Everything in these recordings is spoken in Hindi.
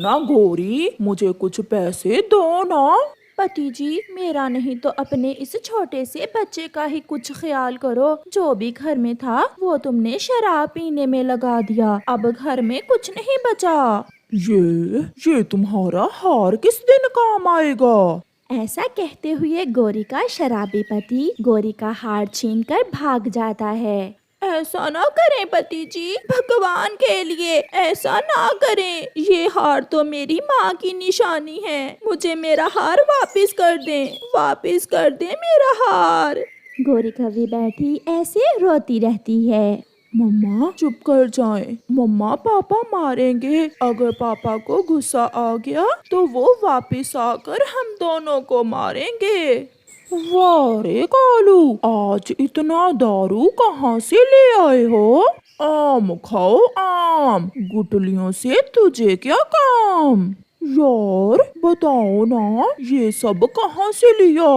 ना गोरी, मुझे कुछ पैसे दो ना। पति जी, मेरा नहीं तो अपने इस छोटे से बच्चे का ही कुछ ख्याल करो। जो भी घर में था वो तुमने शराब पीने में लगा दिया। अब घर में कुछ नहीं बचा। ये तुम्हारा हार किस दिन काम आएगा? ऐसा कहते हुए गौरी का शराबी पति गौरी का हार छीनकर भाग जाता है। ऐसा ना करें पति जी, भगवान के लिए ऐसा ना करें। ये हार तो मेरी माँ की निशानी है। मुझे मेरा हार वापस कर दें, वापस कर दें मेरा हार। गौरी कभी बैठी ऐसे रोती रहती है। मम्मा चुप कर जाएं। मम्मा पापा मारेंगे। अगर पापा को गुस्सा आ गया तो वो वापस आकर हम दोनों को मारेंगे। वाह रे कालू, आज इतना दारू कहाँ से ले आए हो? आम खाओ आम, गुटलियों से तुझे क्या काम? यार बताओ ना, ये सब कहाँ से लिया?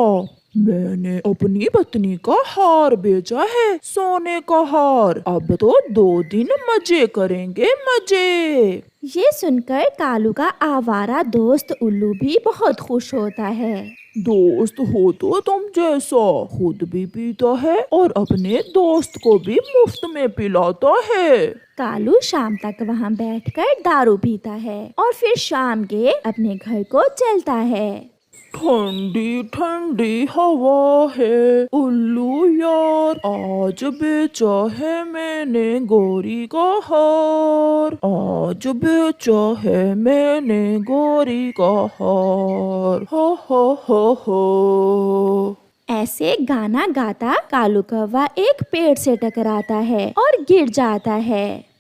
मैंने अपनी पत्नी का हार बेचा है, सोने का हार। अब तो 2 दिन मजे करेंगे, मजे। ये सुनकर कालू का आवारा दोस्त उल्लू भी बहुत खुश होता है। दोस्त हो तो तुम जैसा, खुद भी पीता है और अपने दोस्त को भी मुफ्त में पिलाता है। कालू शाम तक वहाँ बैठकर दारू पीता है और फिर शाम के अपने घर को चलता है। ठंडी ठंडी हवा है उल्लू यार, आज बेचा है मैंने गोरी का हार। आज बेचा है मैंने गोरी का हार। हो हो। ऐसे गाना गाता कालू कौवा एक पेड़ से टकराता है और गिर जाता है।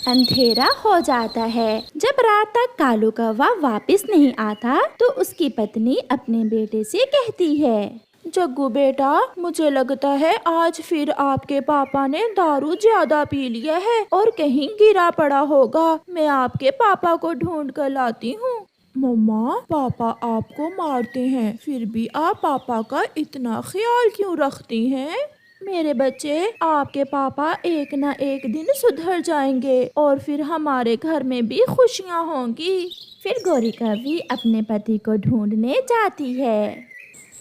अंधेरा हो जाता है। जब रात तक कालू कौवा वापस नहीं आता तो उसकी पत्नी अपने बेटे से कहती है, जग्गू बेटा, मुझे लगता है आज फिर आपके पापा ने दारू ज्यादा पी लिया है और कहीं गिरा पड़ा होगा। मैं आपके पापा को ढूंढ कर लाती हूँ। मम्मा पापा आपको मारते हैं, फिर भी आप पापा का इतना ख्याल क्यों रखती हैं? मेरे बच्चे, आपके पापा एक न एक दिन सुधर जाएंगे और फिर हमारे घर में भी खुशियाँ होंगी। फिर गौरी कौवी अपने पति को ढूंढने जाती है।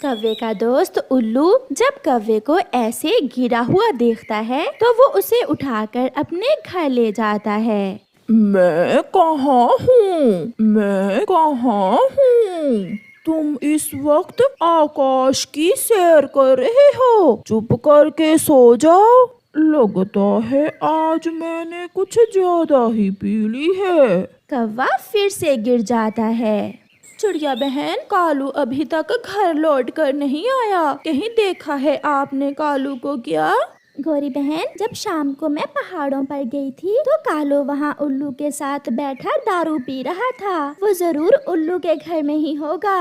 कौवे का दोस्त उल्लू जब कौवे को ऐसे गिरा हुआ देखता है तो वो उसे उठाकर अपने घर ले जाता है। मैं कहाँ हूँ? मैं कहाँ हूँ? तुम इस वक्त आकाश की सैर कर रहे हो। चुप करके सो जाओ। लगता है आज मैंने कुछ ज्यादा ही पी ली है। कौवा फिर से गिर जाता है। चिड़िया बहन, कालू अभी तक घर लौट कर नहीं आया। कहीं देखा है आपने कालू को क्या? गौरी बहन, जब शाम को मैं पहाड़ों पर गई थी तो कालू वहाँ उल्लू के साथ बैठा दारू पी रहा था। वो जरूर उल्लू के घर में ही होगा।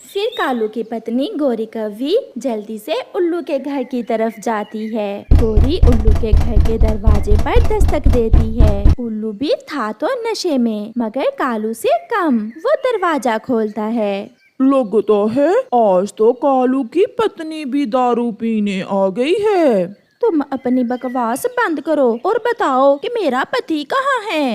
फिर कालू की पत्नी गौरी कौवी जल्दी से उल्लू के घर की तरफ जाती है। गौरी उल्लू के घर के दरवाजे पर दस्तक देती है। उल्लू भी था तो नशे में, मगर कालू से कम। वो दरवाजा खोलता है। लगता है आज तो कालू की पत्नी भी दारू पीने आ गई है। तुम अपनी बकवास बंद करो और बताओ कि मेरा पति कहाँ है।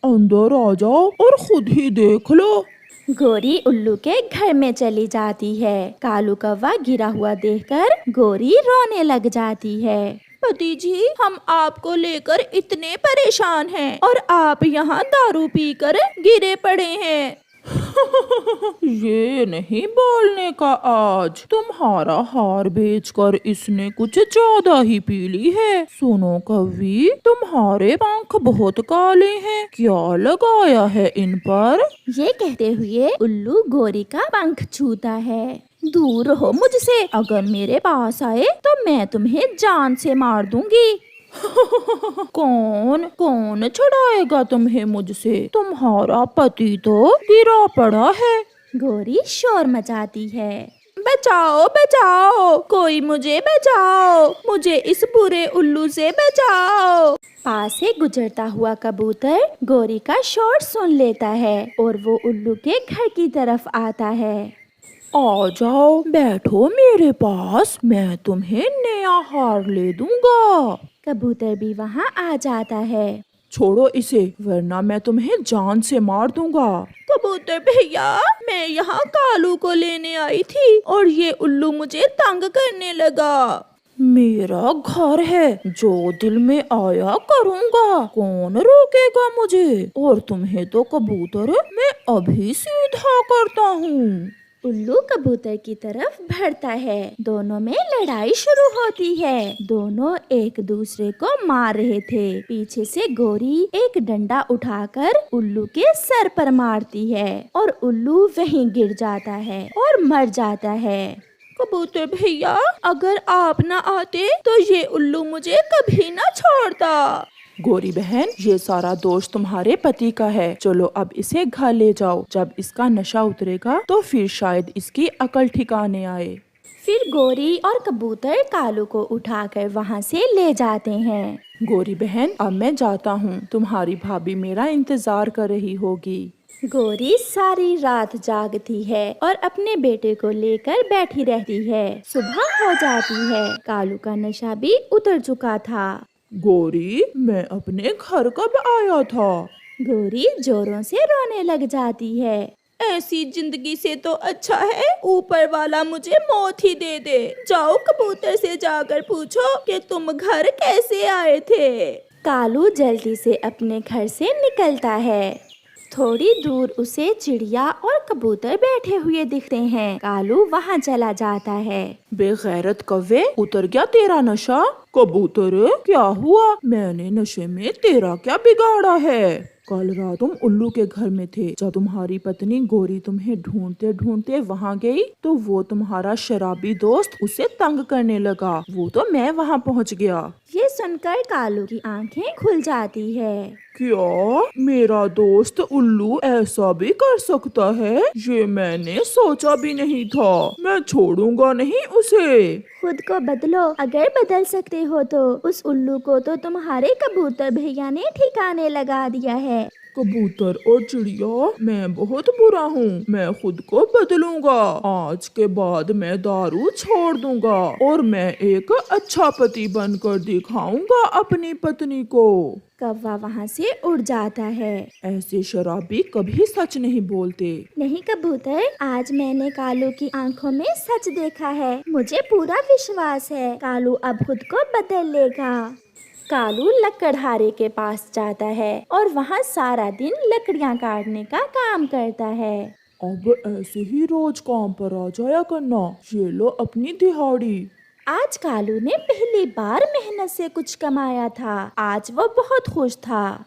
अंदर आ जाओ और खुद ही देख लो। गौरी उल्लू के घर में चली जाती है। कालू कौवा गिरा हुआ देखकर गौरी रोने लग जाती है। पति जी, हम आपको लेकर इतने परेशान हैं और आप यहाँ दारू पीकर गिरे पड़े हैं। ये नहीं बोलने का आज। तुम्हारा हार बेचकर इसने कुछ ज्यादा ही पी ली है। सुनो कौवी, तुम्हारे पंख बहुत काले हैं, क्या लगाया है इन पर? ये कहते हुए उल्लू गौरी का पंख छूता है। दूर रहो मुझसे, अगर मेरे पास आए तो मैं तुम्हें जान से मार दूंगी। कौन कौन छुड़ाएगा तुम्हें मुझसे? तुम्हारा पति तो गिरा पड़ा है। गौरी शोर मचाती है। बचाओ बचाओ, कोई मुझे बचाओ, मुझे इस बुरे उल्लू से बचाओ। पास से गुजरता हुआ कबूतर गौरी का शोर सुन लेता है और वो उल्लू के घर की तरफ आता है। आ जाओ, बैठो मेरे पास, मैं तुम्हें नया हार ले दूंगा। कबूतर भी वहाँ आ जाता है। छोड़ो इसे, वरना मैं तुम्हें जान से मार दूंगा। कबूतर भैया, मैं यहाँ कालू को लेने आई थी और ये उल्लू मुझे तंग करने लगा। मेरा घर है, जो दिल में आया करूँगा, कौन रोकेगा मुझे? और तुम्हें तो कबूतर मैं अभी सीधा करता हूँ। उल्लू कबूतर की तरफ बढ़ता है। दोनों में लड़ाई शुरू होती है। दोनों एक दूसरे को मार रहे थे। पीछे से गोरी एक डंडा उठाकर उल्लू के सर पर मारती है और उल्लू वहीं गिर जाता है और मर जाता है। कबूतर भैया, अगर आप न आते तो ये उल्लू मुझे कभी न छोड़ता। गोरी बहन, ये सारा दोष तुम्हारे पति का है। चलो अब इसे घर ले जाओ। जब इसका नशा उतरेगा तो फिर शायद इसकी अकल ठिकाने आए। फिर गोरी और कबूतर कालू को उठाकर वहाँ से ले जाते हैं। गोरी बहन, अब मैं जाता हूँ। तुम्हारी भाभी मेरा इंतजार कर रही होगी। गोरी सारी रात जागती है और अपने बेटे को लेकर बैठी रहती है। सुबह हो जाती है। कालू का नशा भी उतर चुका था। गोरी, मैं अपने घर कब आया था? गोरी जोरों से रोने लग जाती है। ऐसी जिंदगी से तो अच्छा है ऊपर वाला मुझे मौत ही दे दे। जाओ कबूतर से जाकर पूछो कि तुम घर कैसे आए थे। कालू जल्दी से अपने घर से निकलता है। थोड़ी दूर उसे चिड़िया और कबूतर बैठे हुए दिखते हैं। कालू वहाँ चला जाता है। बेगैरत कौवे, उतर गया तेरा नशा? कबूतर, क्या हुआ? मैंने नशे में तेरा क्या बिगाड़ा है? कल रात तुम उल्लू के घर में थे। जब तुम्हारी पत्नी गोरी तुम्हें ढूंढते ढूंढते वहाँ गई तो वो तुम्हारा शराबी दोस्त उसे तंग करने लगा। वो तो मैं वहाँ पहुँच गया। ये सुनकर कालू की आंखें खुल जाती है। क्या मेरा दोस्त उल्लू ऐसा भी कर सकता है? ये मैंने सोचा भी नहीं था। मैं छोड़ूंगा नहीं उसे। खुद को बदलो, अगर बदल सकते हो तो। उस उल्लू को तो तुम्हारे कबूतर भैया ने ठिकाने लगा दिया है। कबूतर और चिड़िया, मैं बहुत बुरा हूँ। मैं खुद को बदलूंगा। आज के बाद मैं दारू छोड़ दूंगा और मैं एक अच्छा पति बनकर दिखाऊंगा अपनी पत्नी को। कौवा वहाँ से उड़ जाता है। ऐसे शराबी कभी सच नहीं बोलते। नहीं कबूतर, आज मैंने कालू की आंखों में सच देखा है। मुझे पूरा विश्वास है कालू अब खुद को बदल लेगा। कालू लकड़हारे के पास जाता है और वहाँ सारा दिन लकड़ियाँ काटने का काम करता है। अब ऐसे ही रोज काम पर आ जाया करना। ये लो अपनी दिहाड़ी। आज कालू ने पहली बार मेहनत से कुछ कमाया था। आज वो बहुत खुश था।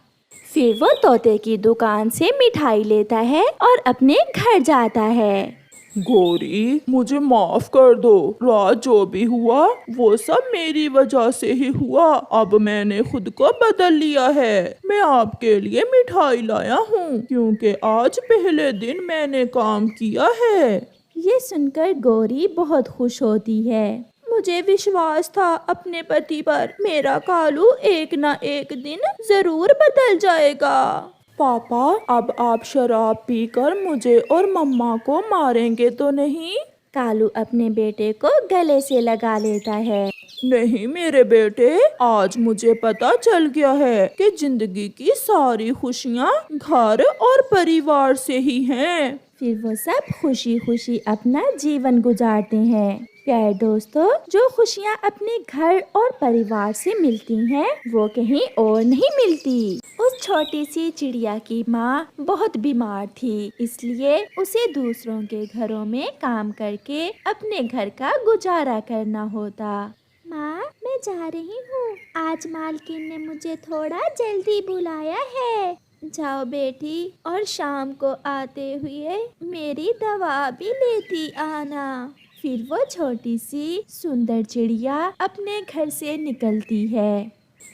फिर वो तोते की दुकान से मिठाई लेता है और अपने घर जाता है। गोरी, मुझे माफ कर दो। रात जो भी हुआ वो सब मेरी वजह से ही हुआ। अब मैंने खुद को बदल लिया है। मैं आपके लिए मिठाई लाया हूँ क्योंकि आज पहले दिन मैंने काम किया है। ये सुनकर गोरी बहुत खुश होती है। मुझे विश्वास था अपने पति पर। मेरा कालू एक ना एक दिन जरूर बदल जाएगा। पापा, अब आप शराब पीकर मुझे और मम्मा को मारेंगे तो नहीं? कालू अपने बेटे को गले से लगा लेता है। नहीं मेरे बेटे, आज मुझे पता चल गया है कि जिंदगी की सारी खुशियाँ घर और परिवार से ही हैं। फिर वो सब खुशी खुशी अपना जीवन गुजारते हैं। प्यारे दोस्तों, जो खुशियाँ अपने घर और परिवार से मिलती हैं, वो कहीं और नहीं मिलती। उस छोटी सी चिड़िया की माँ बहुत बीमार थी, इसलिए उसे दूसरों के घरों में काम करके अपने घर का गुजारा करना होता। माँ, मैं जा रही हूँ। आज मालकिन ने मुझे थोड़ा जल्दी बुलाया है। जाओ बेटी, और शाम को आते हुए मेरी दवा भी लेती आना। फिर वो छोटी सी सुंदर चिड़िया अपने घर से निकलती है।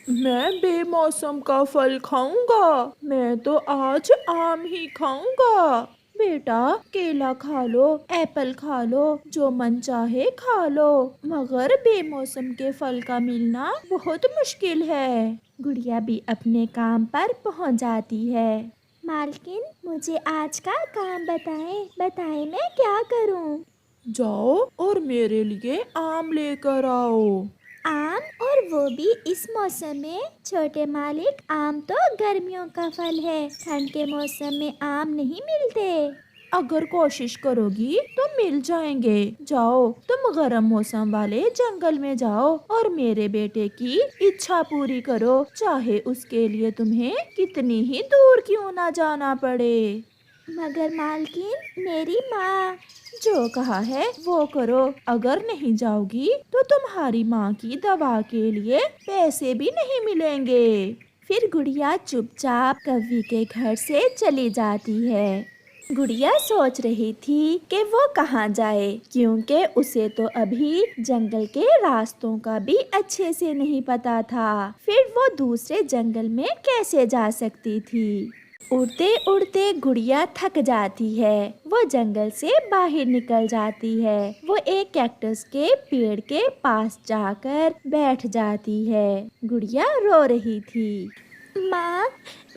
मैं बेमौसम का फल खाऊंगा। मैं तो आज आम ही खाऊंगा। बेटा, केला खा लो, एप्पल खा लो, जो मन चाहे खा लो, मगर बेमौसम के फल का मिलना बहुत मुश्किल है। गुड़िया भी अपने काम पर पहुंच जाती है। मालकिन, मुझे आज का काम बताएं मैं क्या करूं? जाओ और मेरे लिए आम लेकर आओ। आम, और वो भी इस मौसम में? छोटे मालिक, आम तो गर्मियों का फल है, ठंड के मौसम में आम नहीं मिलते। अगर कोशिश करोगी तो मिल जाएंगे। जाओ, तुम गर्म मौसम वाले जंगल में जाओ और मेरे बेटे की इच्छा पूरी करो, चाहे उसके लिए तुम्हें कितनी ही दूर क्यों ना जाना पड़े। मगर मालकिन, मेरी माँ। जो कहा है वो करो। अगर नहीं जाओगी तो तुम्हारी माँ की दवा के लिए पैसे भी नहीं मिलेंगे। फिर गुड़िया चुपचाप कव्वी के घर से चली जाती है। गुड़िया सोच रही थी कि वो कहाँ जाए, क्योंकि उसे तो अभी जंगल के रास्तों का भी अच्छे से नहीं पता था। फिर वो दूसरे जंगल में कैसे जा सकती थी। उड़ते उड़ते गुड़िया थक जाती है। वो जंगल से बाहर निकल जाती है। वो एक कैक्टस के पेड़ के पास जाकर बैठ जाती है। गुड़िया रो रही थी। माँ,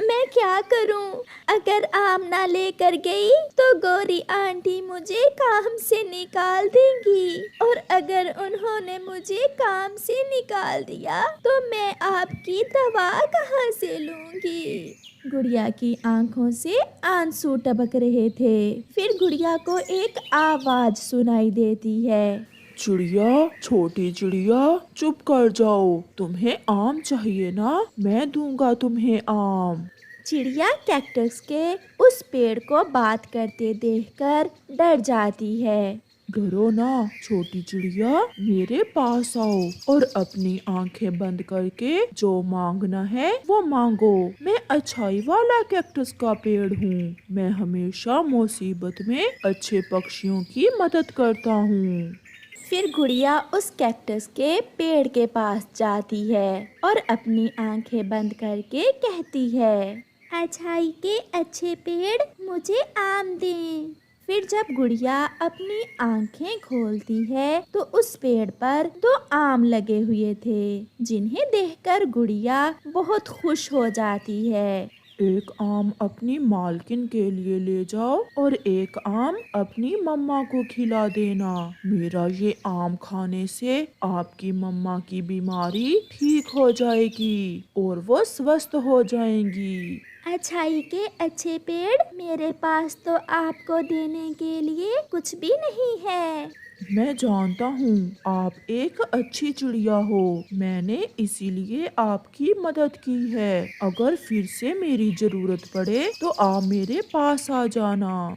मैं क्या करूं? अगर आम ना लेकर गई तो गौरी आंटी मुझे काम से निकाल देंगी, और अगर उन्होंने मुझे काम से निकाल दिया तो मैं आपकी दवा कहाँ से लूंगी? गुड़िया की आंखों से आंसू टपक रहे थे। फिर गुड़िया को एक आवाज सुनाई देती है। चिड़िया, छोटी चिड़िया, चुप कर जाओ। तुम्हें आम चाहिए ना? मैं दूंगा तुम्हें आम। चिड़िया कैक्टस के उस पेड़ को बात करते देखकर डर जाती है। डरो ना छोटी चिड़िया, मेरे पास आओ और अपनी आंखें बंद करके जो मांगना है वो मांगो। मैं अच्छाई वाला कैक्टस का पेड़ हूँ। मैं हमेशा मुसीबत में अच्छे पक्षियों की मदद करता हूँ। फिर गुड़िया उस कैक्टस के पेड़ के पास जाती है और अपनी आंखें बंद करके कहती है, अच्छाई के अच्छे पेड़, मुझे आम दें। फिर जब गुड़िया अपनी आंखें खोलती है तो उस पेड़ पर 2 आम लगे हुए थे, जिन्हें देखकर गुड़िया बहुत खुश हो जाती है। एक आम अपनी मालकिन के लिए ले जाओ और एक आम अपनी मम्मा को खिला देना। मेरा ये आम खाने से आपकी मम्मा की बीमारी ठीक हो जाएगी और वो स्वस्थ हो जाएंगी। अच्छाई के अच्छे पेड़, मेरे पास तो आपको देने के लिए कुछ भी नहीं है। मैं जानता हूँ आप एक अच्छी चिड़िया हो। मैंने इसीलिए आपकी मदद की है। अगर फिर से मेरी जरूरत पड़े तो आप मेरे पास आ जाना।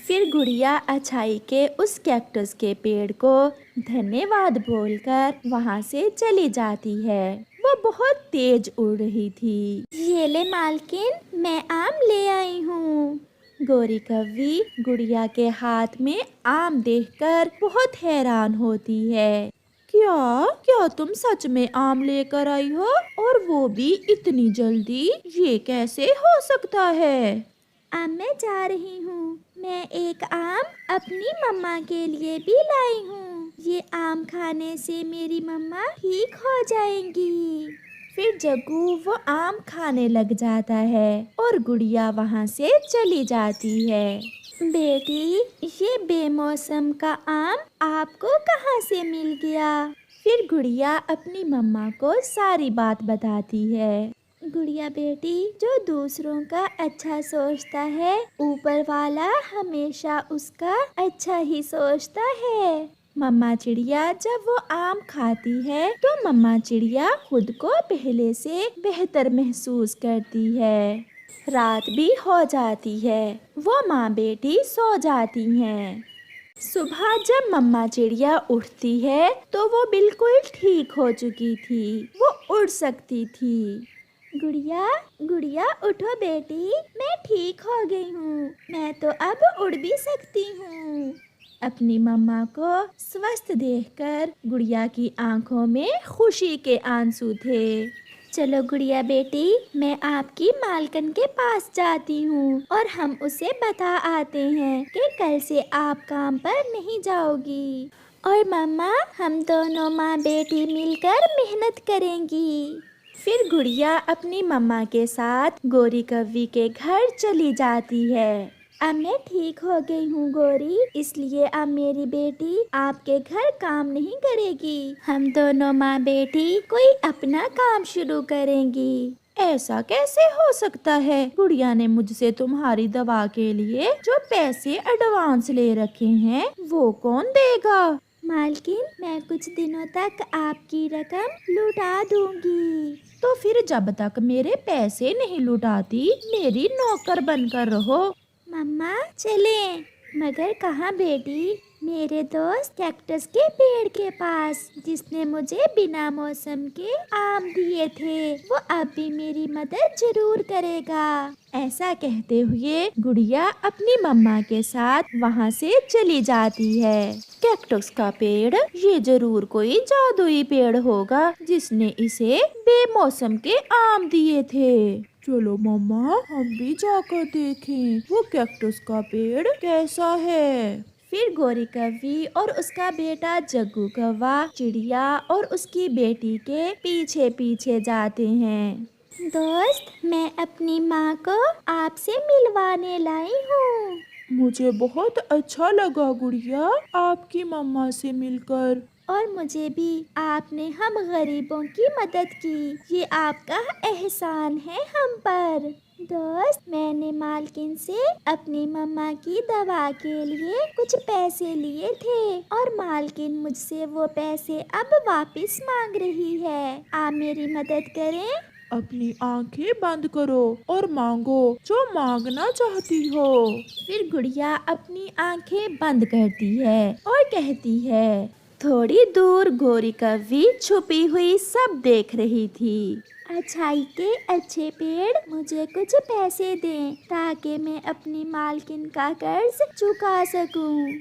फिर गुड़िया अच्छाई के उस कैक्टस के पेड़ को धन्यवाद बोलकर वहाँ से चली जाती है। वो बहुत तेज उड़ रही थी। ये ले मालकिन, मैं आम ले आई हूँ। गौरी कव्वी गुड़िया के हाथ में आम देखकर बहुत हैरान होती है। क्या क्या तुम सच में आम लेकर आई हो, और वो भी इतनी जल्दी? ये कैसे हो सकता है? अब मैं जा रही हूँ। मैं एक आम अपनी मम्मा के लिए भी लाई हूँ। ये आम खाने से मेरी मम्मा ठीक हो जाएंगी। फिर जग्गू वो आम खाने लग जाता है और गुड़िया वहाँ से चली जाती है। बेटी, ये बेमौसम का आम आपको कहाँ से मिल गया? फिर गुड़िया अपनी मम्मा को सारी बात बताती है। गुड़िया बेटी, जो दूसरों का अच्छा सोचता है, ऊपर वाला हमेशा उसका अच्छा ही सोचता है। मम्मा चिड़िया जब वो आम खाती है तो मम्मा चिड़िया खुद को पहले से बेहतर महसूस करती है। रात भी हो जाती है। वो माँ बेटी सो जाती हैं। सुबह जब मम्मा चिड़िया उठती है तो वो बिल्कुल ठीक हो चुकी थी। वो उड़ सकती थी। गुड़िया, गुड़िया उठो बेटी, मैं ठीक हो गई हूँ। मैं तो अब उड़ भी सकती हूँ। अपनी मम्मा को स्वस्थ देखकर गुड़िया की आंखों में खुशी के आंसू थे। चलो गुड़िया बेटी, मैं आपकी मालकन के पास जाती हूँ और हम उसे बता आते हैं कि कल से आप काम पर नहीं जाओगी। और मम्मा, हम दोनों माँ बेटी मिलकर मेहनत करेंगी। फिर गुड़िया अपनी मम्मा के साथ गौरी कव्वी के घर चली जाती है। अब मैं ठीक हो गई हूँ गोरी, इसलिए अब मेरी बेटी आपके घर काम नहीं करेगी। हम दोनों माँ बेटी कोई अपना काम शुरू करेंगी। ऐसा कैसे हो सकता है? गुड़िया ने मुझसे तुम्हारी दवा के लिए जो पैसे एडवांस ले रखे हैं वो कौन देगा? मालकिन, मैं कुछ दिनों तक आपकी रकम लुटा दूंगी। तो फिर जब तक मेरे पैसे नहीं लुटाती मेरी नौकर बनकर रहो। मम्मा चलें। मगर कहाँ बेटी? मेरे दोस्त कैक्टस के पेड़ के पास, जिसने मुझे बिना मौसम के आम दिए थे, वो अब भी मेरी मदद जरूर करेगा। ऐसा कहते हुए गुड़िया अपनी मम्मा के साथ वहाँ से चली जाती है। कैक्टस का पेड़ ये जरूर कोई जादुई पेड़ होगा जिसने इसे बेमौसम के आम दिए थे। चलो मम्मा, हम भी जाकर देखें वो कैक्टस का पेड़ कैसा है। फिर गोरी कौवी और उसका बेटा जग्गू कौवा चिड़िया और उसकी बेटी के पीछे पीछे जाते हैं। दोस्त, मैं अपनी माँ को आपसे मिलवाने लाई हूँ। मुझे बहुत अच्छा लगा गुड़िया आपकी मम्मा से मिलकर। और मुझे भी। आपने हम गरीबों की मदद की, ये आपका एहसान है हम पर। दोस्त, मैंने मालकिन से अपनी मम्मा की दवा के लिए कुछ पैसे लिए थे और मालकिन मुझसे वो पैसे अब वापस मांग रही है। आप मेरी मदद करें। अपनी आंखें बंद करो और मांगो जो मांगना चाहती हो। फिर गुड़िया अपनी आंखें बंद करती है और कहती है। थोड़ी दूर गोरी कौवी छुपी हुई सब देख रही थी। अच्छाई के अच्छे पेड़, मुझे कुछ पैसे दें ताकि मैं अपनी मालकिन का कर्ज चुका सकूं।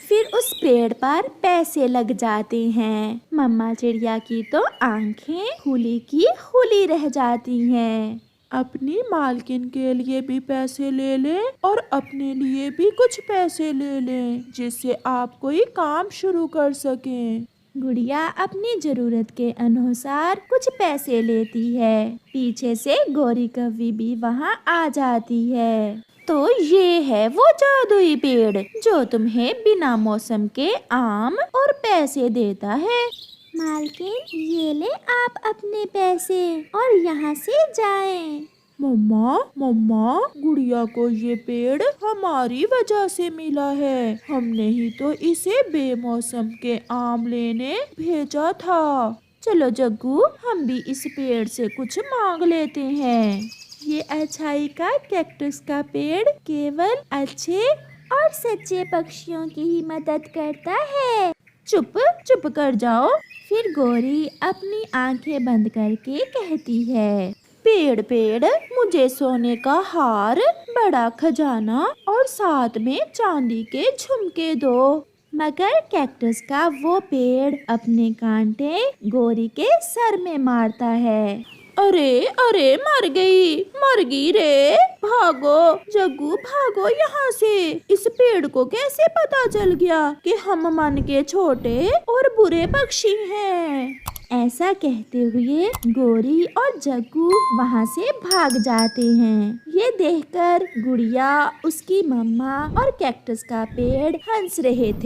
फिर उस पेड़ पर पैसे लग जाते हैं। मम्मा चिड़िया की तो आंखें खुली की खुली रह जाती हैं। अपनी मालकिन के लिए भी पैसे ले लें और अपने लिए भी कुछ पैसे ले लें जिससे आप कोई काम शुरू कर सकें। गुड़िया अपनी जरूरत के अनुसार कुछ पैसे लेती है। पीछे से गोरी कौवी भी वहाँ आ जाती है। तो ये है वो जादुई पेड़ जो तुम्हें बिना मौसम के आम और पैसे देता है। मालकिन, ये ले आप अपने पैसे और यहाँ से जाएं। मम्मा मम्मा, गुड़िया को ये पेड़ हमारी वजह से मिला है। हमने ही तो इसे बेमौसम के आम लेने भेजा था। चलो जग्गू, हम भी इस पेड़ से कुछ मांग लेते हैं। ये अच्छाई का कैक्टस का पेड़ केवल अच्छे और सच्चे पक्षियों की ही मदद करता है। चुप चुप कर जाओ। फिर गोरी अपनी आंखें बंद करके कहती है। पेड़ पेड़, मुझे सोने का हार, बड़ा खजाना और साथ में चांदी के झुमके दो। मगर कैक्टस का वो पेड़ अपने कांटे गोरी के सर में मारता है। अरे अरे, मर गई रे। भागो जग्गू, भागो यहाँ से। इस पेड़ को कैसे पता चल गया कि हम मन के छोटे और बुरे पक्षी हैं? ऐसा कहते हुए गोरी और जग्गू वहाँ से भाग जाते हैं। ये देखकर गुड़िया, उसकी मम्मा और कैक्टस का पेड़ हंस रहे थे।